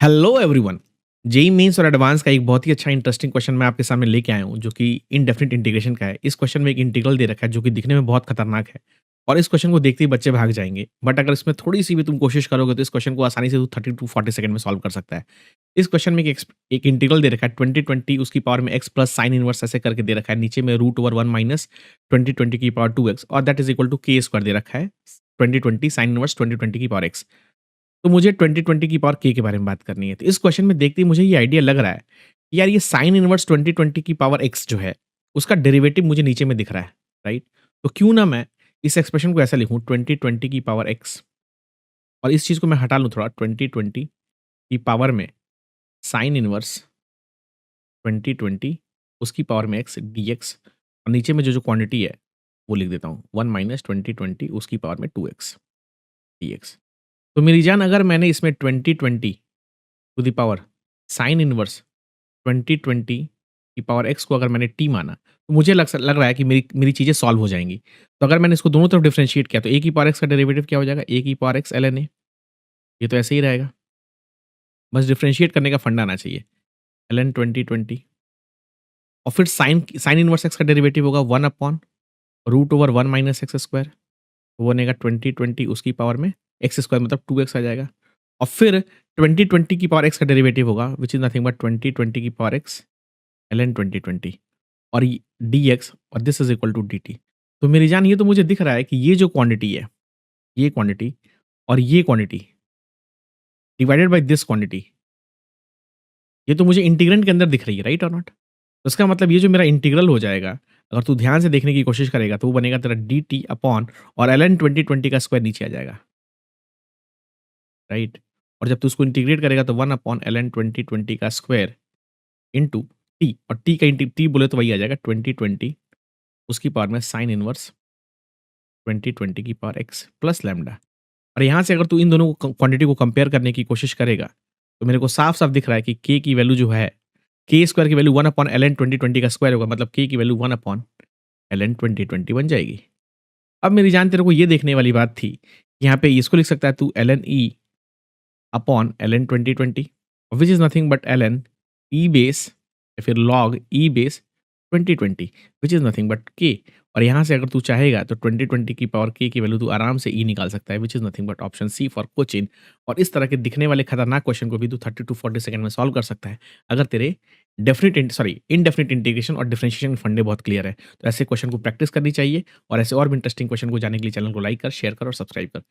Hello everyone. JEE mains और advance का एक बहुत ही अच्छा इंटरेस्टिंग क्वेश्चन मैं आपके सामने लेके आया हूँ जो कि इनडेफिनिट इंटीग्रेशन का है। इस क्वेश्चन में एक इंटीग्रल दे रखा है जो कि दिखने में बहुत खतरनाक है और इस क्वेश्चन को देखते ही बच्चे भाग जाएंगे। बट अगर इसमें थोड़ी सी भी तुम कोशिश करोगे तो इस क्वेश्चन को आसानी से 30 to 40 सेकंड में सॉल्व कर सकता है। इस क्वेश्चन में एक इंटीग्रल दे रखा है 2020 उसकी पावर में एक्स प्लस साइन इनवर्स ऐसे करके दे रखा है, नीचे में √1 माइनस 2020 की पावर 2x और दैट इज इक्वल टू के स्क्वायर दे रखा है 2020 साइन इनवर्स 2020 की पावर एक्स। तो मुझे 2020 की पावर k के बारे में बात करनी है। तो इस क्वेश्चन में देखते ही मुझे ये आइडिया लग रहा है कि यार ये साइन इनवर्स 2020 की पावर x जो है, उसका डेरिवेटिव मुझे नीचे में दिख रहा है, राइट? तो क्यों ना मैं इस एक्सप्रेशन को ऐसा लिखूँ 2020 की पावर x और इस चीज़ को मैं हटा लूँ थोड़ा 2020 की पावर में साइन इनवर्स 2020 उसकी पावर में x dx और नीचे में जो क्वांटिटी है वो लिख देता हूँ 1 माइनस 2020 उसकी पावर में 2x dx। तो मेरी जान अगर मैंने इसमें 2020 to the power sine inverse 2020 की पावर एक्स को अगर मैंने टी माना तो मुझे लग रहा है कि मेरी मेरी चीज़ें सॉल्व हो जाएंगी। तो अगर मैंने इसको दोनों तरफ डिफरेंशिएट किया तो ए की पावर एक्स का डेरिवेटिव क्या हो जाएगा, ए की पावर एक्स ln ए। ये तो ऐसे ही रहेगा, बस डिफरेंशिएट करने का फंडा आना चाहिए। ln 2020 और फिर साइन साइन इनवर्स एक्स का डेरिवेटिव होगा 1/√1 माइनस एक्स स्क्वायर, वो बनेगा 2020 उसकी पावर में एक्स स्क्वायर मतलब 2x आ जाएगा। और फिर 2020 की पावर एक्स का डेरिवेटिव होगा विच इज नथिंग बट 2020 की पावर एक्स ln 2020 और dx और this is equal to dt। तो मेरी जान ये तो मुझे दिख रहा है कि ये जो क्वांटिटी है, ये क्वांटिटी और ये quantity divided by this quantity, ये तो मुझे इंटीग्रेंट के अंदर दिख रही है, राइट और नॉट? तो इसका मतलब ये जो मेरा इंटीग्रल हो जाएगा, अगर तू ध्यान से देखने की कोशिश करेगा तो वो बनेगा तेरा dt अपॉन और ln 2020 का स्क्वायर नीचे आ जाएगा, राइट? और जब तू उसको इंटीग्रेट करेगा तो 1/ln 2020 का स्क्वायर इंटू टी और टी का टी बोले तो वही आ जाएगा 2020 उसकी पावर में साइन इनवर्स 2020 की पावर एक्स प्लस लैम्डा। और यहाँ से अगर तू इन दोनों क्वांटिटी को कंपेयर करने की कोशिश करेगा तो मेरे को साफ साफ दिख रहा है कि के की वैल्यू जो है, के स्क्वायर की वैल्यू 1/ln 2020 का स्क्वायर होगा, मतलब के की वैल्यू 1/ln 2020 बन जाएगी। अब मेरी जान तेरे को ये देखने वाली बात थी, यहाँ पे इसको लिख सकता है तू ln e upon ln 2020 which is nothing but ln e base या फिर log e base 2020 which is nothing but k। और यहाँ से अगर तू चाहेगा तो 2020 की पावर k की वैल्यू तू आराम से e निकाल सकता है which is nothing but option C for कोचिन। और इस तरह के दिखने वाले खतरनाक क्वेश्चन को भी तू 30 to 40 सेकंड में सॉल्व कर सकता है अगर तेरे इनडेफिनिट इंटीग्रेशन और डिफरेंशिएशन फंडे बहुत क्लियर है। तो ऐसे क्वेश्चन को प्रैक्टिस करनी चाहिए और ऐसे और भी इंटरेस्टिंग क्वेश्चन को जानने के लिए चैनल को लाइक कर, शेयर कर और सब्सक्राइब कर।